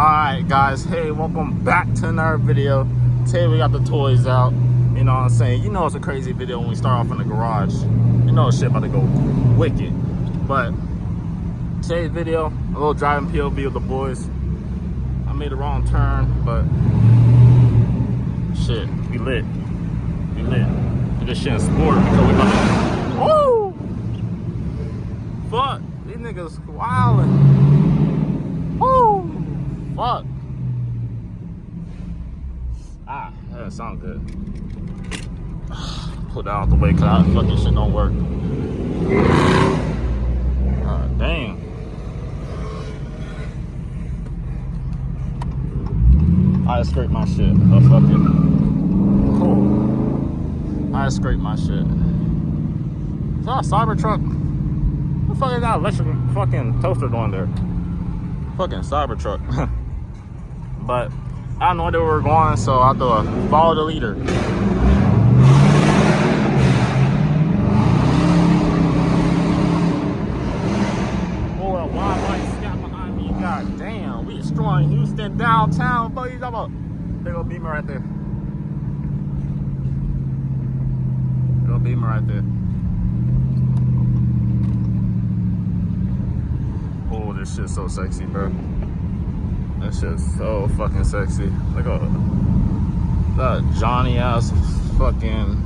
Alright guys, hey, welcome back to another video. Today we got the toys out. You know what I'm saying? You know it's a crazy video when we start off in the garage. You know shit about to go wicked. But today's video, a little driving POV with the boys. I made a wrong turn, but shit, we lit. We lit. Put this shit in sport because we about to... Woo! Fuck, these niggas wildin'. Woo! Fuck. Ah, that doesn't sound good. Put that out the way because that fucking shit don't work. Ah, damn. I scraped my shit. Oh, fuck it. Cool. I scraped my shit. Is that a Cybertruck? What the fuck is that electric fucking toaster doing there? Fucking Cybertruck. But I don't know where we were going, so I have to follow the leader. Oh, a wide light scat behind me. God damn, we destroying Houston downtown. What you talking about? There go Beamer right there. There go Beamer right there. Oh, this shit's so sexy, bro. That shit's so fucking sexy. Look at that Johnny ass fucking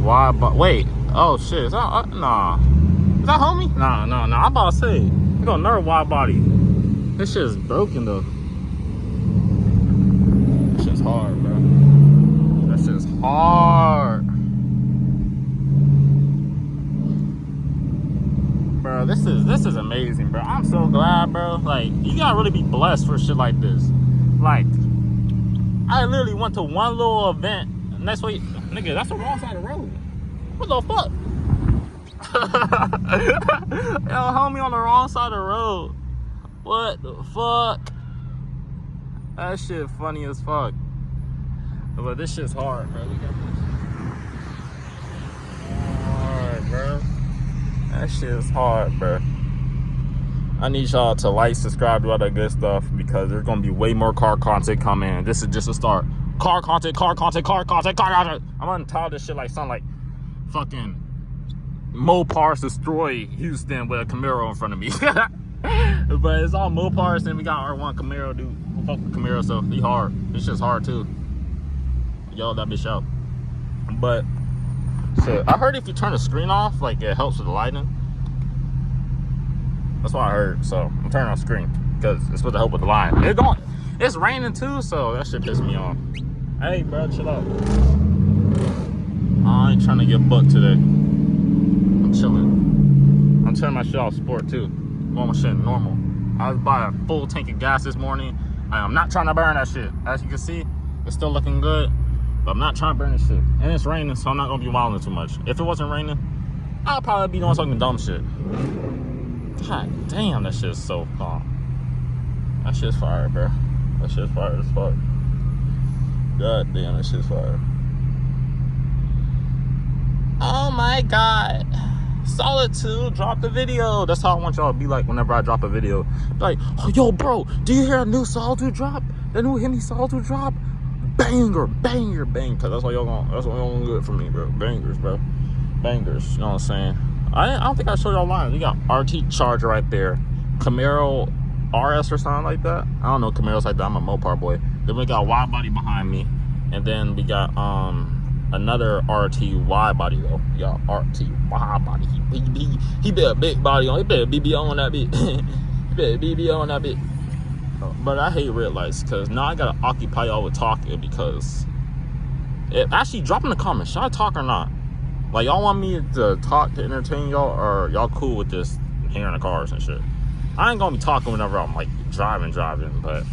wide body. Wait, oh shit, is that nah? Is that homie? Nah. I'm about to say, we got another wide body. This shit's broken though. That shit's hard, bro. That shit's hard. Bro, this is amazing, bro. I'm so glad, bro. Like, you gotta really be blessed for shit like this. Like, I literally went to one little event, and that's what, nigga, that's the wrong side of the road. What the fuck? Yo, homie on the wrong side of the road. What the fuck? That shit funny as fuck. But this shit's hard, bro. We got this. Hard, bro. That shit is hard, bro. I need y'all to like, subscribe, do all that good stuff because there's gonna be way more car content coming. This is just a start. Car content. I'm gonna tell this shit like something like fucking mopars destroy Houston with a Camaro in front of me. But it's all mopars, and we got R1 Camaro, dude. Fuck with Camaro, so he hard. This shit's hard too. Yell that bitch out. But shit, I heard if you turn the screen off, like it helps with the lighting. That's what I heard. So I'm turning on the screen because it's supposed to help with the light. It's raining too, so that shit pissed me off. Hey, bro, chill out. I ain't trying to get booked today. I'm chilling. I'm turning my shit off sport too. Going my shit normal. I was buying a full tank of gas this morning. I am not trying to burn that shit. As you can see, it's still looking good. But I'm not trying to burn this shit. And it's raining, so I'm not gonna be wilding too much. If it wasn't raining, I'll probably be doing something dumb shit. God damn, that shit's so calm. That shit's fire, bro. That shit's fire as fuck. God damn, that shit's fire. Oh my god. Solitude dropped a video. That's how I want y'all to be like whenever I drop a video. Like, oh, yo, bro, do you hear a new Solitude drop? The new Hemi Solitude drop? Banger, cause that's what y'all gonna do it for me, bro. Bangers, bro. Bangers, you know what I'm saying? I don't think I showed y'all lines. We got RT Charger right there. Camaro RS or something like that. I don't know Camaros like that. I'm a Mopar boy. Then we got wide body behind me. And then we got another RT wide body though. We got RT wide body. He be a big body on. He better BBO on that bit. He better BBO on that bit. But I hate red lights because now I gotta occupy y'all with talking because actually drop in the comments, should I talk or not? Like, y'all want me to talk to entertain y'all, or y'all cool with just hearing the cars and shit? I ain't gonna be talking whenever I'm like driving, but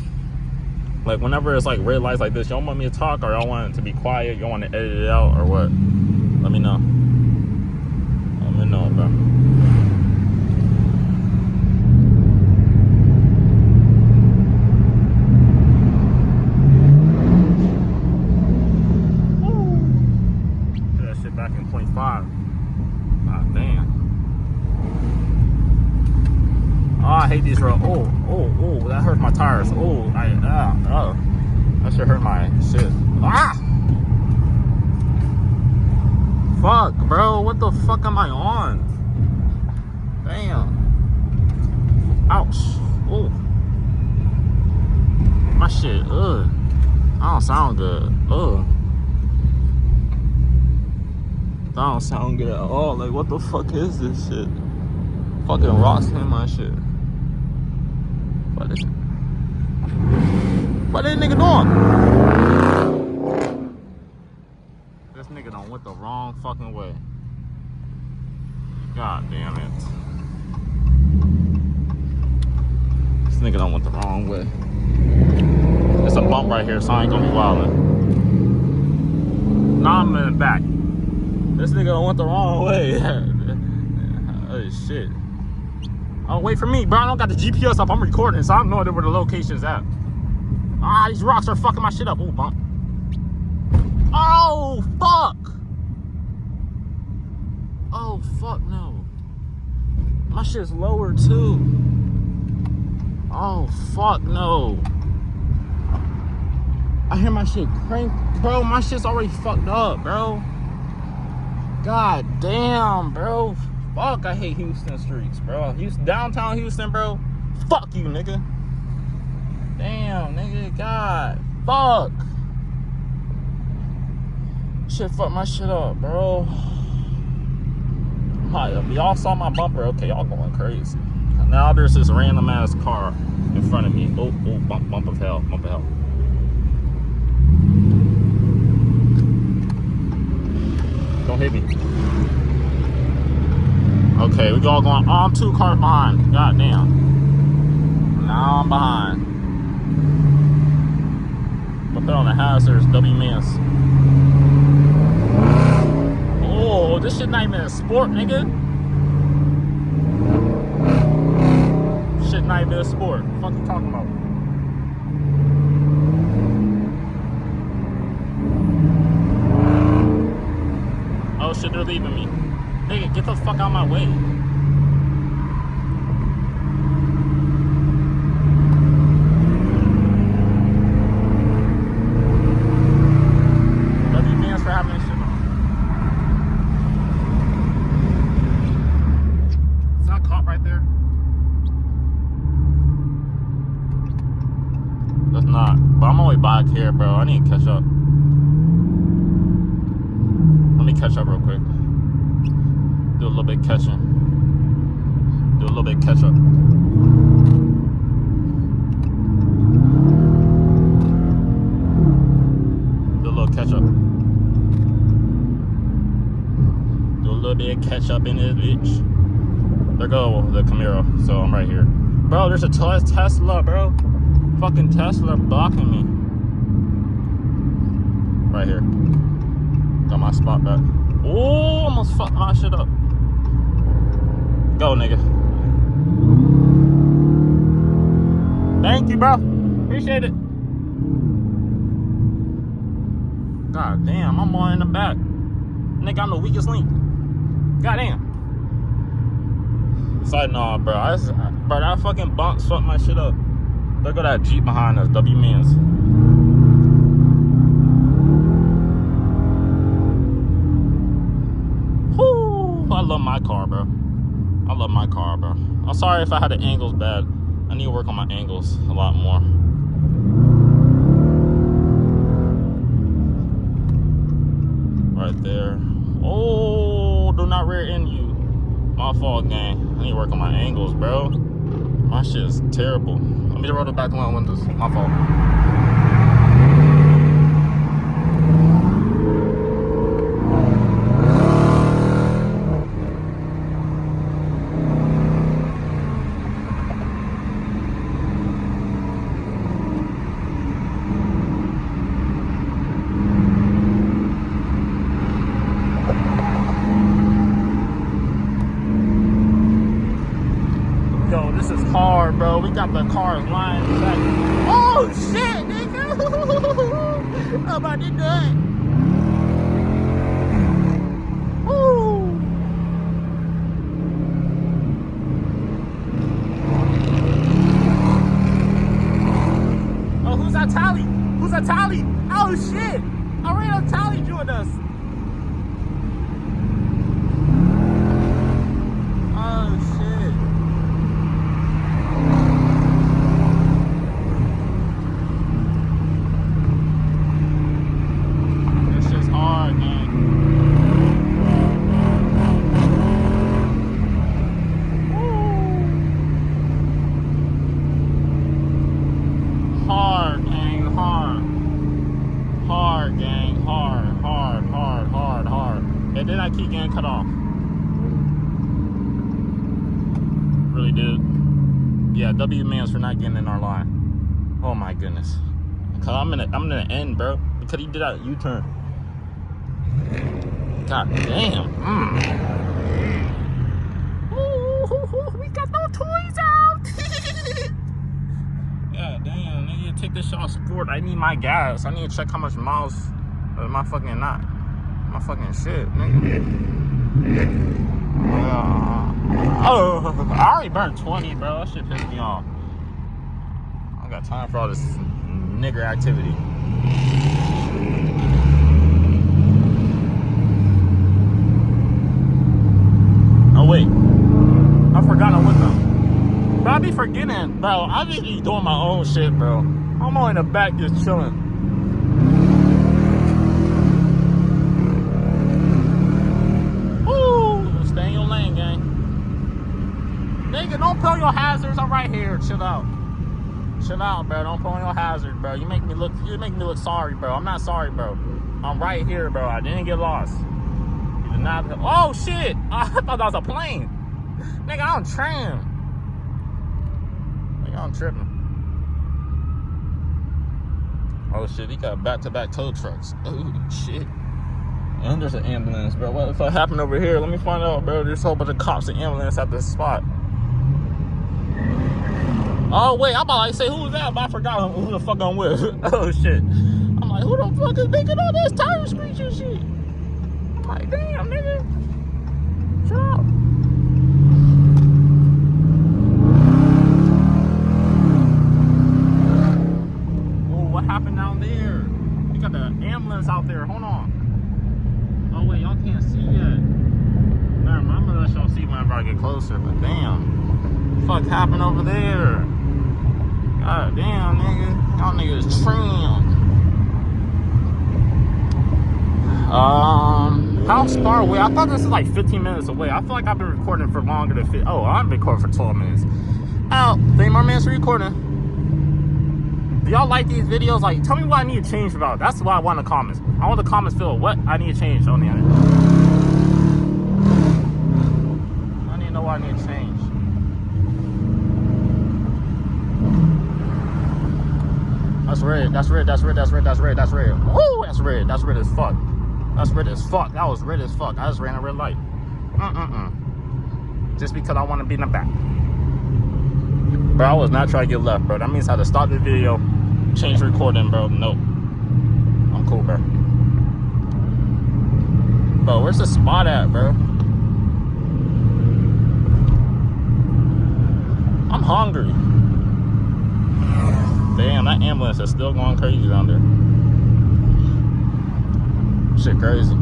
like whenever it's like red lights like this, y'all want me to talk or y'all want it to be quiet? Y'all want to edit it out or what? Let me know. Let me know, bro. Back in 0.5. Ah, damn. Oh, I hate these roads. Oh, that hurt my tires. Oh, that should hurt my shit. Ah! Fuck, bro. What the fuck am I on? Damn. Ouch. Oh. My shit, ugh. I don't sound good. Ugh. That don't sound good at all. Like, what the fuck is this shit? Fucking rocks in my shit. What is it? What this nigga doing? This nigga done went the wrong fucking way. God damn it. This nigga done went the wrong way. It's a bump right here, so I ain't gonna be wildin'. Now I'm in the back. This nigga done went the wrong way. Oh shit. Oh, wait for me, bro. I don't got the GPS up. I'm recording, so I don't know where the location's at. Ah, these rocks are fucking my shit up. Oh, bump. Oh, fuck. Oh, fuck no. My shit's lower, too. Oh, fuck no. I hear my shit crank. Bro, my shit's already fucked up, bro. God damn, bro. Fuck, I hate Houston streets, bro. Downtown Houston, bro. Fuck you, nigga. Damn, nigga. God. Fuck. Shit fucked my shit up, bro. Y'all saw my bumper. Okay, y'all going crazy. Now there's this random ass car in front of me. Oh, bump of hell. Bump of hell. Don't hit me. Okay, we all going. Oh, I'm 2 cars behind. God damn. Now I'm behind. But put on the hazards, W-Mans. Oh, this shit not even a sport, nigga. Shit not even a sport. What the fuck you talking about? Oh shit, they're leaving me. Nigga, get the fuck out of my way. W-Mans for having this shit on. It's not caught right there. That's not. But I'm only back here, bro. I need to catch up. Let me catch up real quick. Do a little bit catching. Do a little bit catch up. Do a little catch up. Do a little bit of catch up in this bitch. There go the Camaro. So I'm right here. Bro, there's a Tesla, bro. Fucking Tesla blocking me. Right here. Got my spot back. Oh, almost fucked my shit up. Go, nigga. Thank you, bro. Appreciate it. God damn, I'm all in the back. Nigga, I'm the weakest link. God damn. Side note, bro. Bro, that fucking bump fucked my shit up. Look at that Jeep behind us, W-Mans. I love my car, bro. I love my car, bro. I'm sorry if I had the angles bad. I need to work on my angles a lot more. Right there. Oh, do not rear end you. My fault, gang. I need to work on my angles, bro. My shit is terrible. Let me roll the back windows. My fault. Hard, bro. We got the cars lined back. Oh shit, nigga! I'm about to do it. Woo! a tally? Who's a tally? Oh shit! A random tally joined us. Oh shit! This shit's hard, man. Hard, gang, hard. Hard, gang, hard. And then I keep getting cut off. Really did. Yeah, W mans for not getting in our line. Oh my goodness. Cause I'm in the end, bro. Because he did that U-turn. God damn. Ooh, we got no toys out. God damn, nigga, take this shit off sport. I need my gas. I need to check how much miles my fucking shit, nigga. Oh, I already burned 20, bro. That shit pissed me off. I don't got time for all this nigger activity. Oh wait, I forgot I'm with them. But I be forgetting, bro. I be doing my own shit, bro. I'm all in the back just chilling. Woo! Stay in your lane, gang. Nigga, don't pull your hazards. I'm right here. Chill out. Chill out, bro. Don't pull on your hazards, bro. You make me look sorry, bro. I'm not sorry, bro. I'm right here, bro. I didn't get lost. You did not. Oh shit! I thought that was a plane. Nigga, I'm tram. I'm tripping. Oh shit, he got back-to-back tow trucks. Oh shit. And there's an ambulance, bro. What the fuck happened over here? Let me find out, bro. There's a whole bunch of cops and ambulance at this spot. Oh wait, I'm about to say who was that, but I forgot who the fuck I'm with. Oh shit. I'm like, who the fuck is making all this tire screeching shit? I'm like, damn, nigga. Shut up. What happened down there? You got the ambulance out there. Hold on. Oh wait, y'all can't see yet. Never mind. I'm gonna let y'all see whenever I get closer. But damn, what the fuck happened over there? God damn, nigga. Y'all niggas trim. How far away? I thought this was like 15 minutes away. I feel like I've been recording for longer than 50. Oh, I've been recording for 12 minutes. Oh, 3 more minutes for recording. Do y'all like these videos? Like, tell me what I need to change about it. That's what I want in the comments. I want the comments filled with what I need to change on the end. I need to know what I need to change. That's red. That's red. That's red. That's red. That's red. That's red. Woo! That's red. That's red as fuck. That's red as fuck. That was red as fuck. I just ran a red light. Just because I want to be in the back. Bro, I was not trying to get left, bro. That means I had to stop the video, change recording, bro. Nope. I'm cool, bro. Bro, where's the spot at, bro? I'm hungry. Damn, that ambulance is still going crazy down there. Shit crazy.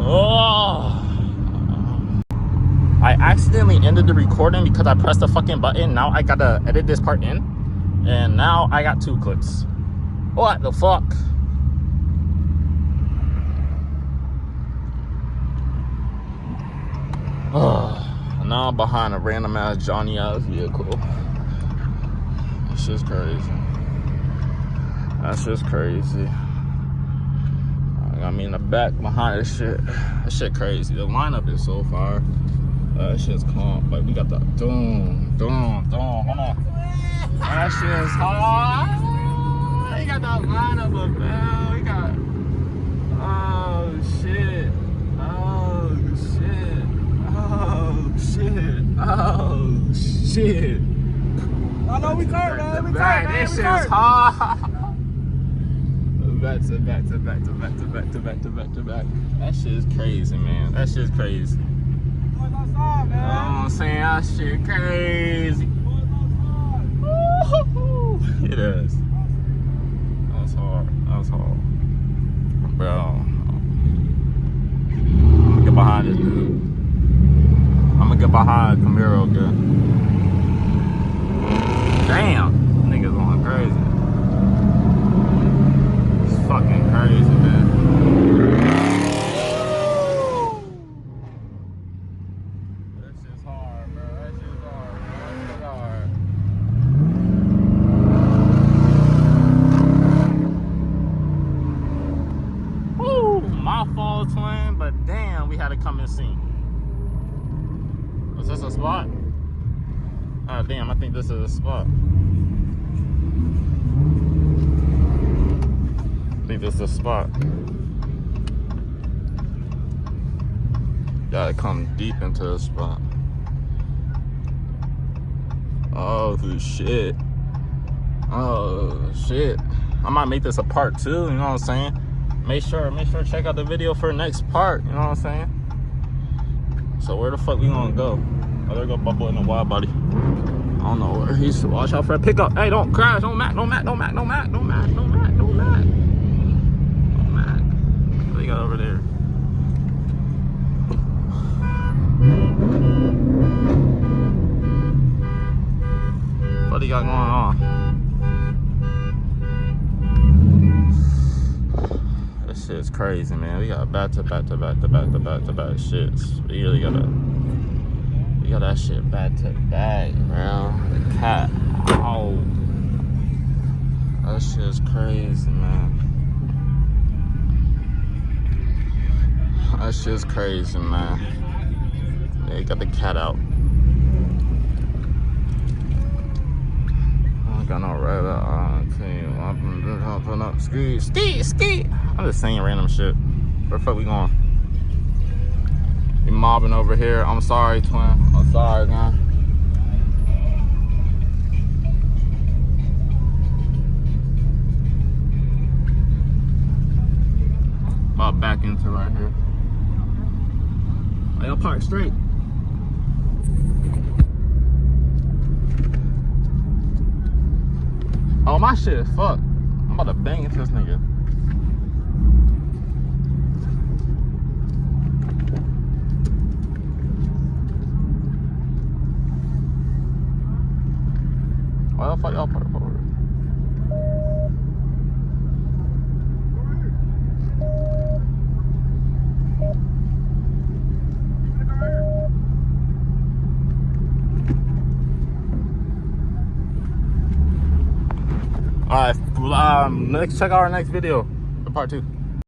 Oh. I accidentally ended the recording because I pressed the fucking button. Now I gotta edit this part in. And now I got 2 clips. What the fuck? Oh, now I'm behind a random ass Johnny ass vehicle. That's just crazy. That's just crazy. I got me in the back behind this shit. That shit crazy. The lineup is so far. That shit's calm. Like, we got the hold on. That shit's hard. We got the lineup of bell. We got. Oh shit. I know we caught, man. We caught, man. This shit's hard. Back to back. That shit is crazy, man. That shit's crazy. Outside, man. I'm saying that shit crazy. It is. bro. I'm gonna get behind this dude. I'm gonna get behind Camaro, okay? Damn, niggas going crazy. It's fucking crazy, man. That shit's hard, bro. That shit's hard, bro. That shit's hard. Woo! My fault, twin, but damn, we had to come and see. Is this a spot? Oh, damn, I think this is a spot. I think this is a spot. Gotta come deep into the spot. Oh, shit. Oh, shit. I might make this a part 2, you know what I'm saying? Make sure to check out the video for the next part, you know what I'm saying? So where the fuck we gonna go? Oh, there go Bubble in the wide body. I don't know where he's. Watch out for a pickup. Hey, don't crash. Don't mac. Don't mac. Don't mac. Don't mac. Don't mac. Don't mac. Don't mac. Don't mac. What do you got over there? What do you got going on? This shit's crazy, man. We got back to back shits. We really gotta. We got that shit back to back, bro. The cat. Oh. That shit's crazy, man. That shit's crazy, man. They got the cat out. I got no rabbit. I'm ski. I'm just saying random shit. Where the fuck we going? We mobbing over here. I'm sorry, twin. I'm sorry, man. About back into right here. Hey, I'll park straight. Oh, my shit is fucked. I'm about to bang into this nigga. Why the fuck y'all park over there? All right, check out our next video, part 2.